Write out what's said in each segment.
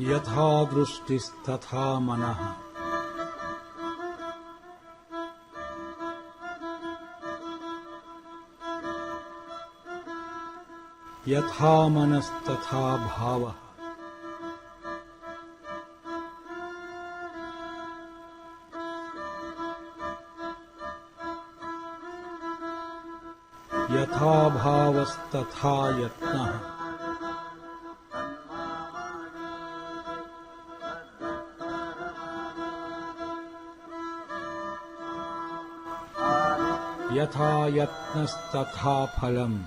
यथा दृष्टिस्तथा मनः। यथा मनस्तथा भावः। यथा भावस्तथा यत्नः। यथा यत्नस्तथा फलम्।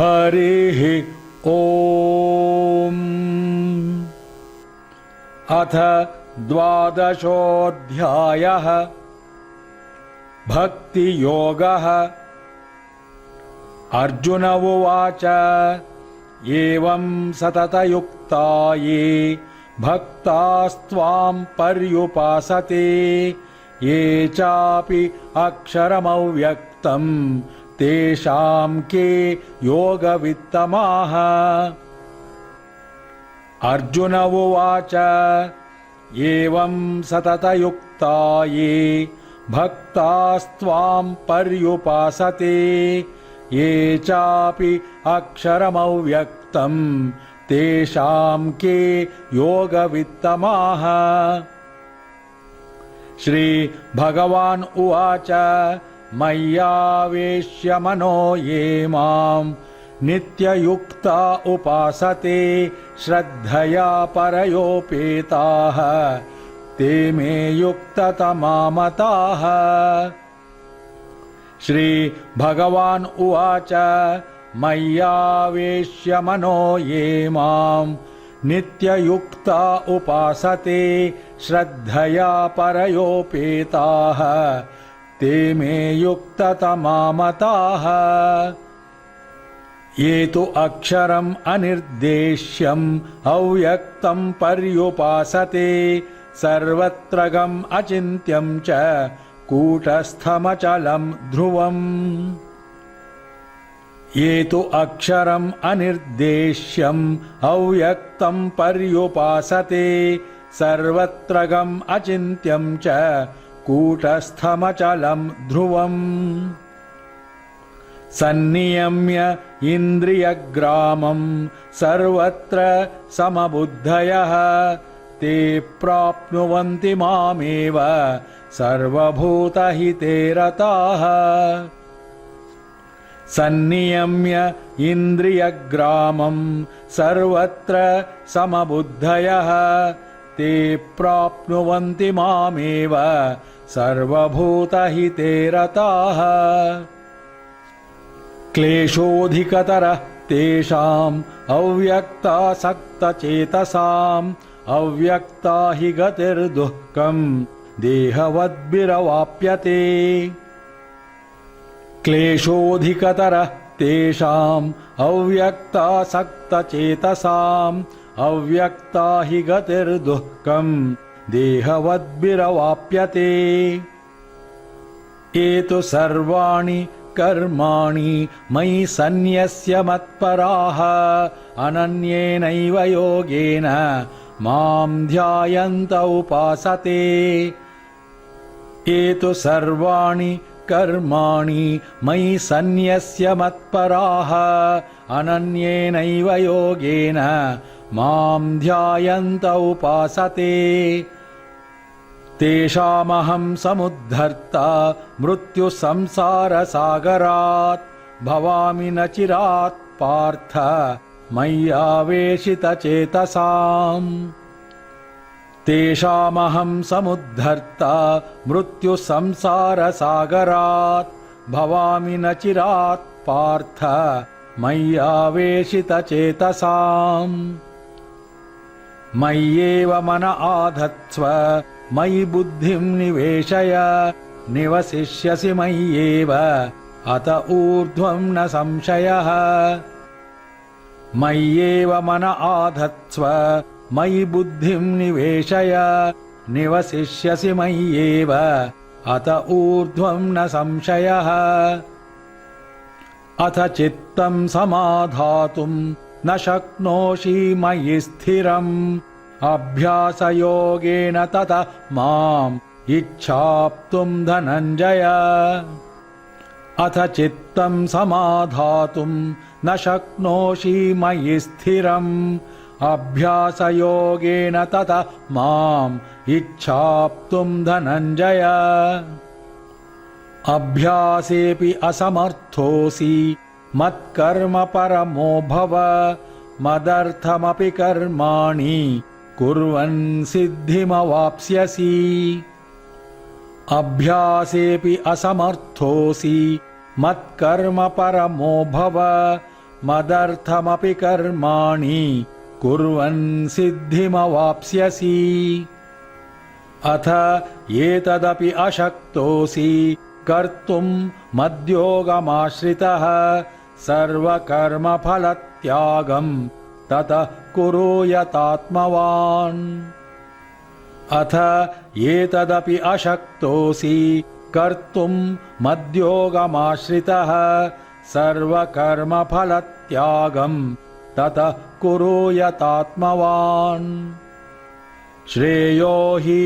हरिः ॐ। अथ 12. भक्तियोगः। अर्जुन उवाच एवं सततयुक्ता ये भक्तास्त्वां पर्युपासते ये चापि अक्षरमव्यक्तम् तेषां के योगवित्तमाः। अर्जुन उवाच एवं सततयुक्ता ये भक्तास्त्वां पर्युपासते ये चापि अक्षरमव्यक्तम् तेषां के योगवित्तमाः। श्री भगवान् उवाच मय्यावेश्य मनो ये मां नित्ययुक्ता उपासते श्रद्धया परयोपेताः ते मे युक्ततमा मताः। श्री भगवान् उवाच मय्यावेश्य मनो ये मां नित्ययुक्ता उपासते श्रद्धया परयोपेताः ते मे युक्ततमा मताः। ये तु अक्षरम् अनिर्देश्यम् अव्यक्तं पर्युपासते सर्वत्रगम् अचिन्त्यं च कूटस्थमचलं ध्रुवम्। ये तु अक्षरम् अनिर्देश्यम् अव्यक्तं पर्युपासते सर्वत्रगम् अचिन्त्यं च कूटस्थमचलं ध्रुवम्। सन्नियम्य इन्द्रियग्रामं सर्वत्र समबुद्धयः ते प्राप्नुवन्ति मामेव सर्वभूतहिते रताः। सन्नियम्य इन्द्रियग्रामं सर्वत्र समबुद्धयः ते प्राप्नुवन्ति मामेव सर्वभूतहिते रताः। क्लेशोऽधिकतरः तेषाम् अव्यक्तासक्तचेतसाम् अव्यक्ता हि गतिर्दुःखम् देहवद्भिरवाप्यते। क्लेशोऽधिकतरः तेषाम् अव्यक्तासक्तचेतसाम् अव्यक्ता हि गतिर्दुःखम् देहवद्भिरवाप्यते। ये तु सर्वाणि कर्माणि मयि सन्न्यस्य मत्पराः अनन्येनैव योगेन मां ध्यायन्त उपासते। ये तु सर्वाणि कर्माणि मयि सन्न्यस्य मत्पराः अनन्येनैव योगेन मां ध्यायन्त उपासते। तेषामहं समुद्धर्ता मृत्युसंसारसागरात् भवामि न चिरात् पार्थ मय्यावेशितचेतसाम् तेषामहं समुद्धर्ता मृत्युसंसारसागरात् भवामि न चिरात् पार्थ मय्यावेशितचेतसाम् मय्येव मन आधत्स्व मयि बुद्धिं निवेशय निवसिष्यसि मय्येव अत ऊर्ध्वं न संशयः मय्येव मन आधत्स्व मयि बुद्धिं निवेशय निवसिष्यसि मय्येव अत ऊर्ध्वं न संशयः अथ चित्तं समाधातुं न शक्नोषि मयि स्थिरम् अभ्यासयोगेन ततः माम् इच्छाप्तुं धनञ्जय अथ चित्तं समाधातुं न शक्नोषि मयि स्थिरम् अभ्यासयोगेन ततः माम् इच्छाप्तुं धनञ्जय अभ्यासेऽपि असमर्थोऽसि मत्कर्म परमो भव मदर्थमपि कर्माणि कुर्वन् सिद्धिमवाप्स्यसि अभ्यासेऽपि असमर्थोऽसि मत्कर्म परमो भव मदर्थमपि कर्माणि कुर्वन् सिद्धिमवाप्स्यसि अथ एतदपि अशक्तोऽसि कर्तुं मद्योगमाश्रितः सर्वकर्मफलत्यागं ततः कुरु यतात्मवान् अथ एतदपि अशक्तोऽसि कर्तुं मद्योगमाश्रितः सर्वकर्मफलत्यागं ततः कुरु यतात्मवान् श्रेयो हि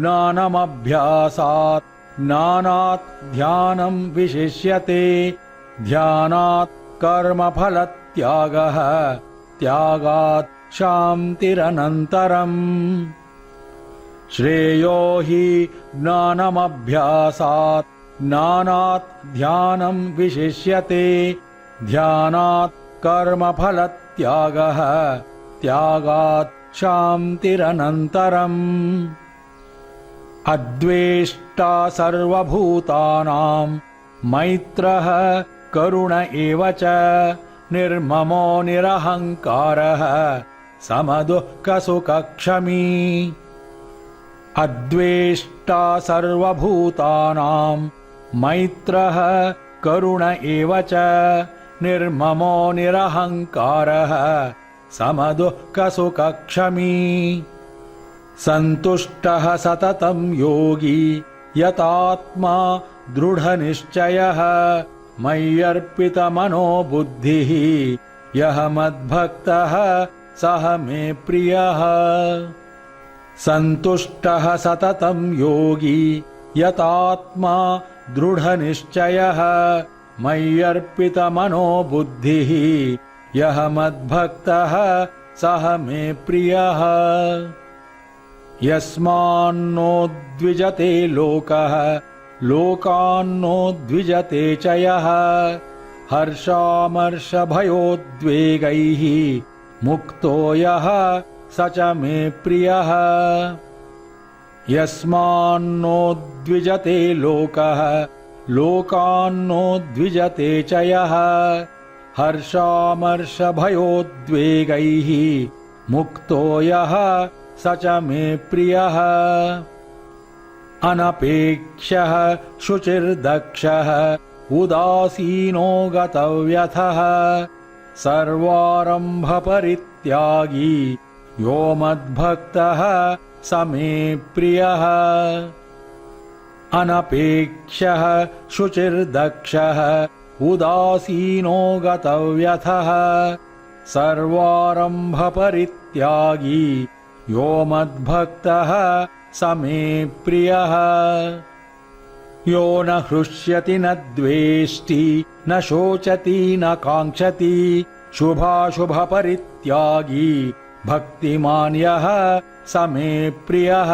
ज्ञानमभ्यासात् ज्ञानात् ध्यानं विशिष्यते ध्यानात् कर्मफलत्यागः त्यागात् शान्तिरनन्तरम् श्रेयो हि ज्ञानमभ्यासात् ज्ञानात् ध्यानं विशिष्यते ध्यानात् कर्मफलत्यागः त्यागात् शान्तिरनन्तरम् अद्वेष्टा सर्वभूतानां मैत्रः करुण एव च निर्ममो निरहङ्कारः समदुःखसुखक्षमी अद्वेष्टा सर्वभूतानां मैत्रः करुण एव च निर्ममो निरहङ्कारः समदुःखसुखक्षमी सन्तुष्टः सततं योगी यतात्मा दृढनिश्चयः मय्यर्पितमनो बुद्धिः यः मद्भक्तः सः मे प्रियः सन्तुष्टः सततं योगी यतात्मा दृढनिश्चयः मय्यर्पितमनो बुद्धिः यः मद्भक्तः सः मे प्रियः यस्मान्नो द्विजते लोकः लोकान्नो द्विजते च यः हर्षामर्षभयोद्वेगैः मुक्तो यः स च मे प्रियः यस्मान्नो द्विजते लोकः लोकान्नो द्विजते च यः हर्षामर्षभयोद्वेगैः मुक्तो यः स च मे प्रियः अनपेक्ष्यः शुचिर्दक्षः उदासीनो गतव्यथः सर्वारम्भपरित्यागी यो मद्भक्तः स मे प्रियः अनपेक्ष्यः शुचिर्दक्षः उदासीनो गतव्यथः सर्वारम्भपरित्यागी यो मद्भक्तः स मे प्रियः यो न हृष्यति न द्वेष्टि न शोचति न काङ्क्षति शुभाशुभपरित्यागी भक्तिमान् यः स मे प्रियः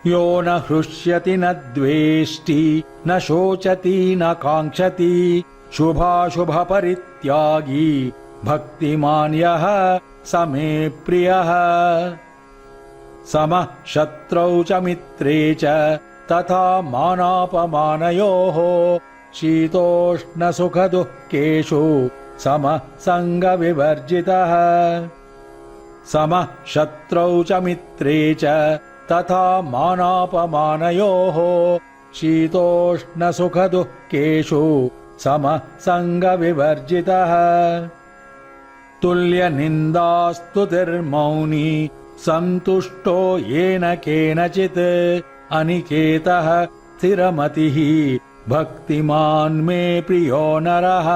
यो न हृष्यति न द्वेष्टि न शोचति न काङ्क्षति शुभाशुभपरित्यागी भक्तिमान् यः स मे प्रियः समः शत्रौ च मित्रे च तथा मानापमानयोः शीतोष्णसुखदुःखेषु समः सङ्गविवर्जितः समः शत्रौ च मित्रे च तथा मानापमानयोः शीतोष्णसुखदुःखेषु समः सङ्गविवर्जितः तुल्यनिन्दास्तुतिर्मौनी सन्तुष्टो येन केनचित् अनिकेतः स्थिरमतिः भक्तिमान् मे प्रियो नरः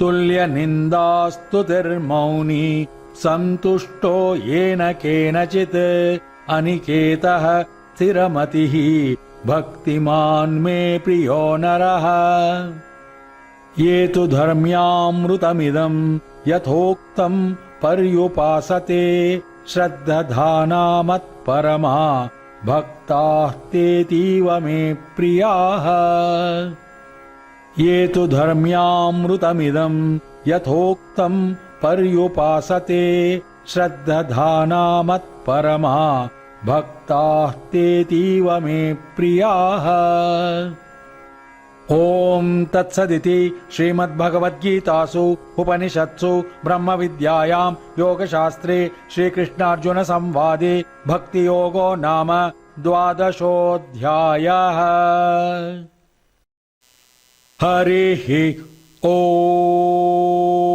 तुल्यनिन्दास्तुतिर्मौनी सन्तुष्टो येन केनचित् अनिकेतः स्थिरमतिः भक्तिमान् मे प्रियो नरः ये तु धर्म्यामृतमिदं यथोक्तं पर्युपासते श्रद्धाना मत्परमा भक्ताः तेतीव मे प्रियाः ये तु धर्म्यामृतमिदं यथोक्तं पर्युपासते श्रद्धाना मत्परमा भक्ताः तेतीव मे प्रियाः ओम तत्सदिति श्रीमद्भगवद्गीतासु उपनिषत्सु ब्रह्मविद्यायां योगशास्त्रे श्रीकृष्णार्जुनसंवादे भक्तियोगो नाम 12ोऽध्यायः। हरिः ओम्।